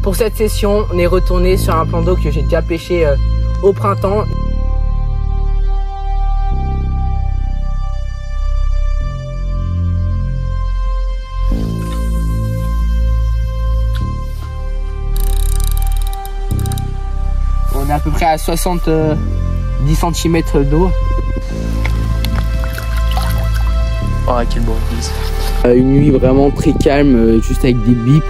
Pour cette session, on est retourné sur un plan d'eau que j'ai déjà pêché au printemps. On est à peu près à 70 cm d'eau. Oh, quelle banquise. Une nuit vraiment très calme, juste avec des bips.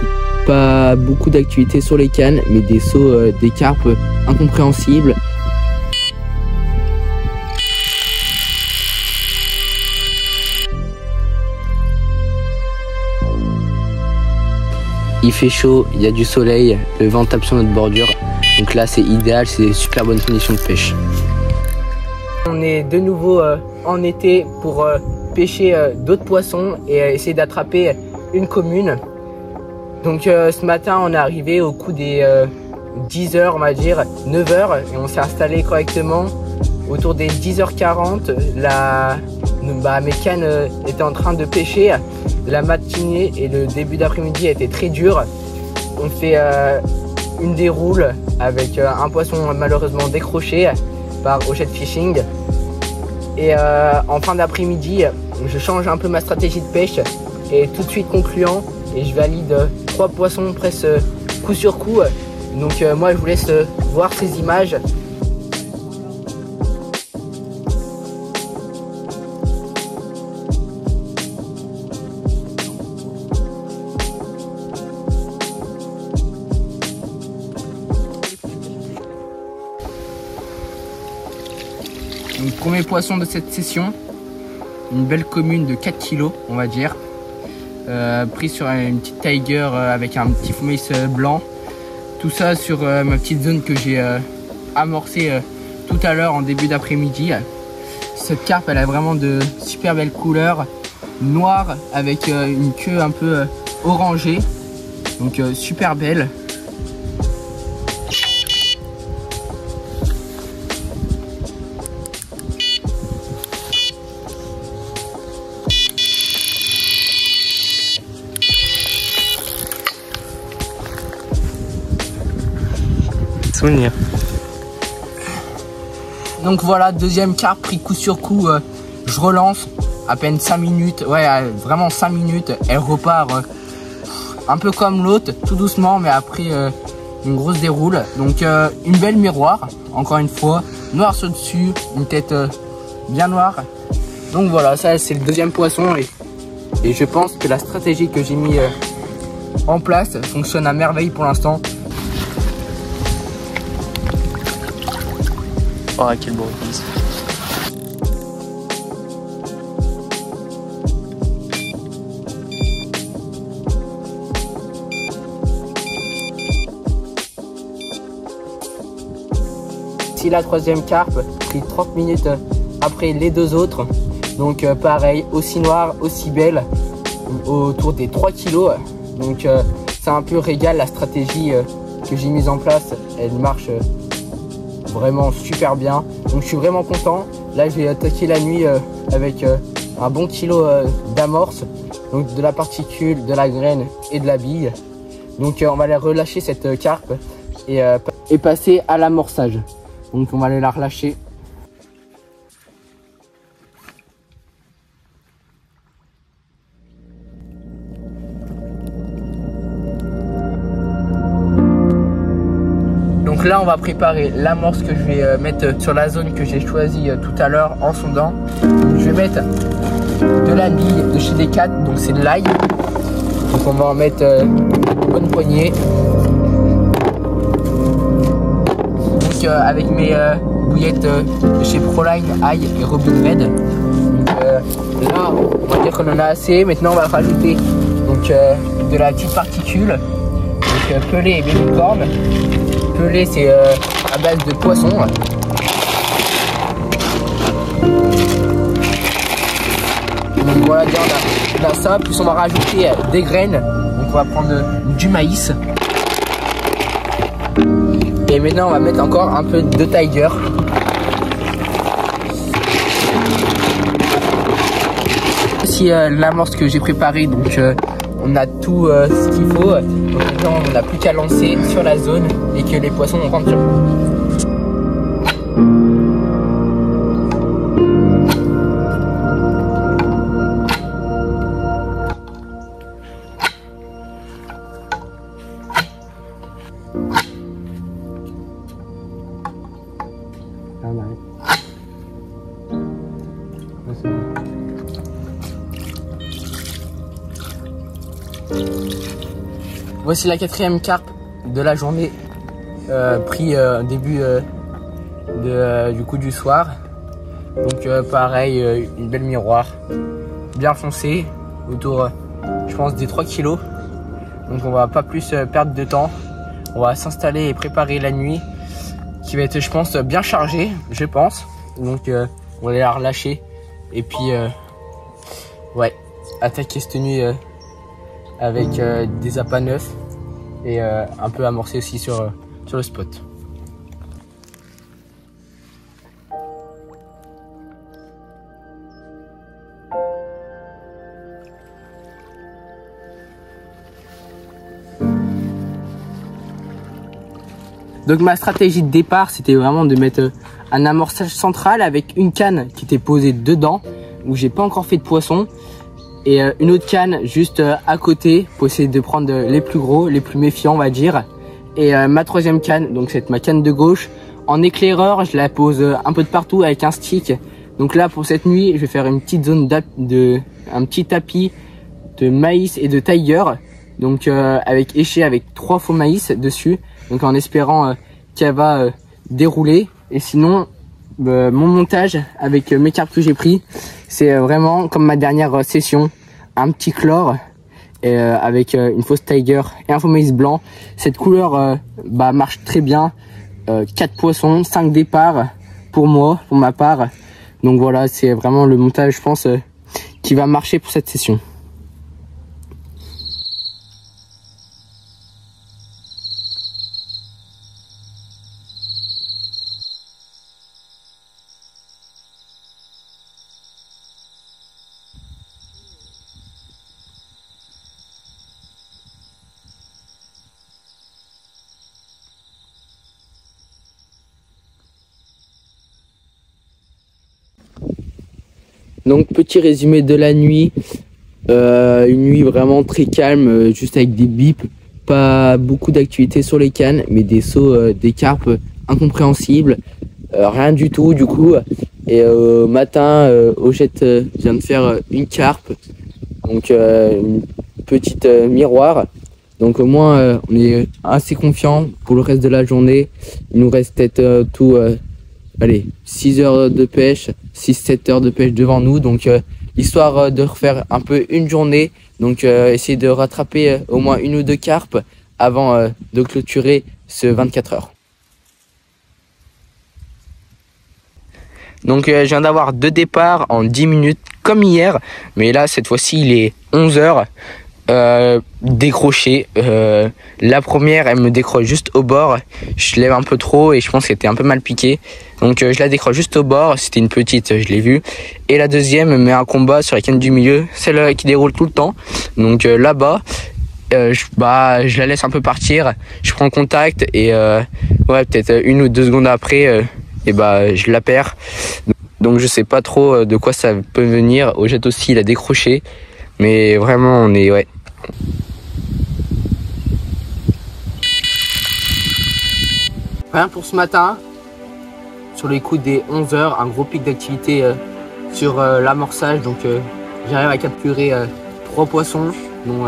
Pas beaucoup d'activité sur les cannes, mais des sauts, des carpes incompréhensibles. Il fait chaud, il y a du soleil, le vent tape sur notre bordure. Donc là c'est idéal, c'est des super bonnes conditions de pêche. On est de nouveau en été pour pêcher d'autres poissons et essayer d'attraper une commune. Donc ce matin on est arrivé au coup des 10h, on va dire 9h, et on s'est installé correctement. Autour des 10h40, mes cannes étaient en train de pêcher. La matinée et le début d'après-midi a été très dur. On fait une déroule avec un poisson malheureusement décroché par Hachette Fishing. Et en fin d'après-midi, je change un peu ma stratégie de pêche et tout de suite concluant, et je valide 3 poissons presque coup sur coup. Donc moi je vous laisse voir ces images. Donc premier poisson de cette session, une belle commune de 4 kg on va dire, pris sur une petite tiger avec un petit fumais blanc. Tout ça sur ma petite zone que j'ai amorcée tout à l'heure en début d'après-midi. Cette carpe elle a vraiment de super belles couleurs, noire avec une queue un peu orangée, donc super belle. Souvenir. Donc voilà, deuxième carpe pris coup sur coup, je relance à peine 5 minutes, ouais vraiment 5 minutes, elle repart un peu comme l'autre, tout doucement, mais après une grosse déroule. Donc une belle miroir, encore une fois, noir sur dessus, une tête bien noire. Donc voilà, ça c'est le deuxième poisson, et je pense que la stratégie que j'ai mis en place fonctionne à merveille pour l'instant. Oh, quelle banquise. Ici la troisième carpe, pris 30 minutes après les deux autres. Donc pareil, aussi noire, aussi belle, autour des 3 kg. Donc c'est un peu régal, la stratégie que j'ai mise en place, elle marche vraiment super bien. Donc je suis vraiment content. Là j'ai attaqué la nuit avec un bon kilo d'amorce, donc de la particule, de la graine et de la bille. Donc on va aller relâcher cette carpe et passer à l'amorçage. Donc on va aller la relâcher. Donc là on va préparer l'amorce que je vais mettre sur la zone que j'ai choisie tout à l'heure en sondant. Donc, je vais mettre de la bille de chez Decat, donc c'est de l'ail. Donc on va en mettre une bonne poignée. Donc avec mes bouillettes de chez Proline, ail et Robin Red. Donc là on va dire qu'on en a assez. Maintenant on va rajouter donc de la petite particule, donc pelé et babycorn. Pelé c'est à base de poisson. Donc voilà, déjà on a ça, plus on va rajouter des graines. Donc on va prendre du maïs. Et maintenant on va mettre encore un peu de tiger. Voici l'amorce que j'ai préparée. Donc on a tout ce qu'il faut. Donc maintenant on n'a plus qu'à lancer sur la zone et que les poissons rentrent sur nous. Voici la 4e carpe de la journée, pris début du coup du soir. Donc pareil, une belle miroir, bien foncée, autour je pense des 3 kilos. Donc on va pas plus perdre de temps. On va s'installer et préparer la nuit qui va être je pense bien chargée, je pense. Donc on va la relâcher et puis ouais, attaquer cette nuit avec des appâts neufs et un peu amorcer aussi sur le spot. Donc ma stratégie de départ, c'était vraiment de mettre un amorçage central avec une canne qui était posée dedans, où j'ai pas encore fait de poisson, et une autre canne juste à côté pour essayer de prendre les plus gros, les plus méfiants on va dire. Et ma 3e canne, donc c'est ma canne de gauche, en éclaireur, je la pose un peu de partout avec un stick. Donc là pour cette nuit, je vais faire une petite zone un petit tapis de maïs et de tiger, donc avec éché avec 3 faux maïs dessus. Donc en espérant qu'elle va dérouler. Et sinon, mon montage avec mes carpes que j'ai pris, c'est vraiment comme ma dernière session, un petit chlore avec une fausse tiger et un faux maïs blanc. Cette couleur marche très bien. 4 poissons, 5 départs pour moi, pour ma part. Donc voilà, c'est vraiment le montage, je pense, qui va marcher pour cette session. Donc petit résumé de la nuit, une nuit vraiment très calme, juste avec des bips, pas beaucoup d'activité sur les cannes, mais des sauts des carpes incompréhensibles, rien du tout du coup. Et au matin, Ojette vient de faire une carpe, donc une petite miroir. Donc au moins on est assez confiant pour le reste de la journée. Il nous reste peut-être allez, 6 heures de pêche, 6-7 heures de pêche devant nous, donc histoire de refaire un peu une journée, donc essayer de rattraper au moins 1 ou 2 carpes avant de clôturer ce 24 heures. Donc je viens d'avoir 2 départs en 10 minutes comme hier, mais là cette fois-ci il est 11 heures. Décroché, la première elle me décroche juste au bord, je lève un peu trop et je pense qu'elle était un peu mal piquée, donc je la décroche juste au bord, c'était une petite, je l'ai vue. Et la deuxième me met un combat sur la canne du milieu, celle qui déroule tout le temps, donc là-bas je la laisse un peu partir, je prends contact et ouais, peut-être 1 ou 2 secondes après je la perds, donc je sais pas trop de quoi ça peut venir. Ojette aussi il a décroché, mais vraiment on est ouais. Rien pour ce matin. Sur les coups des 11 heures, un gros pic d'activité sur l'amorçage. Donc j'arrive à capturer 3 poissons, dont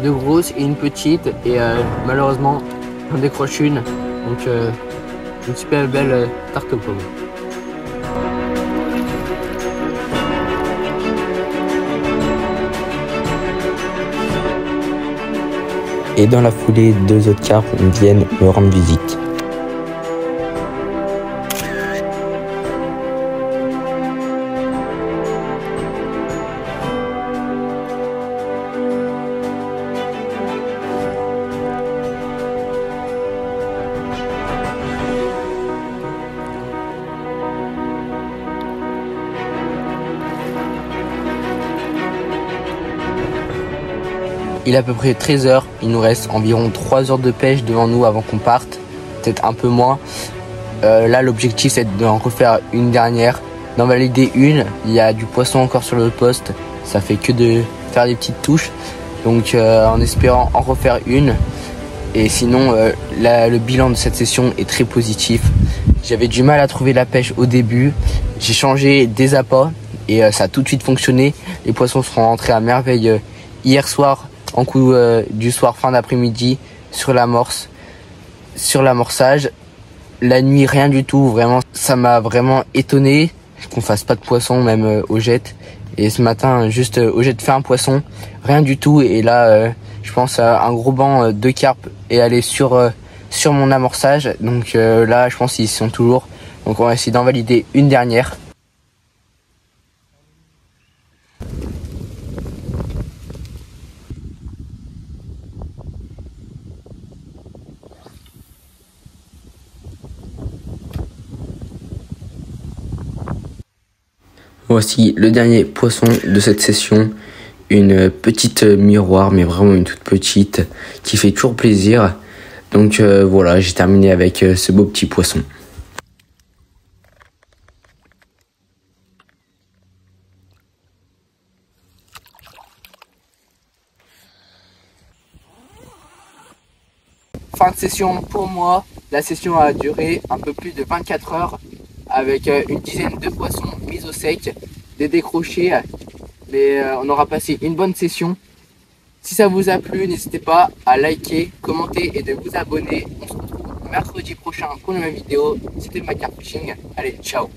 2 grosses et une petite. Et malheureusement, j'en décroche une. Donc une super belle tarte aux pommes. Et dans la foulée, 2 autres carpes viennent me rendre visite. Il est à peu près 13 h. Il nous reste environ 3 heures de pêche devant nous avant qu'on parte. Peut-être un peu moins. Là, l'objectif, c'est d'en refaire une dernière. D'en valider une. Il y a du poisson encore sur le poste. Ça fait que de faire des petites touches. Donc, en espérant en refaire une. Et sinon, le bilan de cette session est très positif. J'avais du mal à trouver la pêche au début. J'ai changé des appâts et ça a tout de suite fonctionné. Les poissons seront rentrés à merveille hier soir, en coup du soir, fin d'après-midi, sur l'amorce, sur l'amorçage. La nuit, rien du tout. Vraiment, ça m'a vraiment étonné qu'on fasse pas de poisson, même au jet. Et ce matin, juste au jet, fait un poisson, rien du tout. Et là, je pense à un gros banc de carpe et aller sur mon amorçage. Donc là, je pense qu'ils y sont toujours. Donc on va essayer d'en valider une dernière. Voici le dernier poisson de cette session. Une petite miroir, mais vraiment une toute petite, qui fait toujours plaisir. Donc voilà, j'ai terminé avec ce beau petit poisson. Fin de session pour moi. La session a duré un peu plus de 24 heures avec une dizaine de poissons mis au sec, des décrochés. Mais on aura passé une bonne session. Si ça vous a plu, n'hésitez pas à liker, commenter et de vous abonner. On se retrouve mercredi prochain pour une nouvelle vidéo. C'était Macar Fishing. Allez, ciao!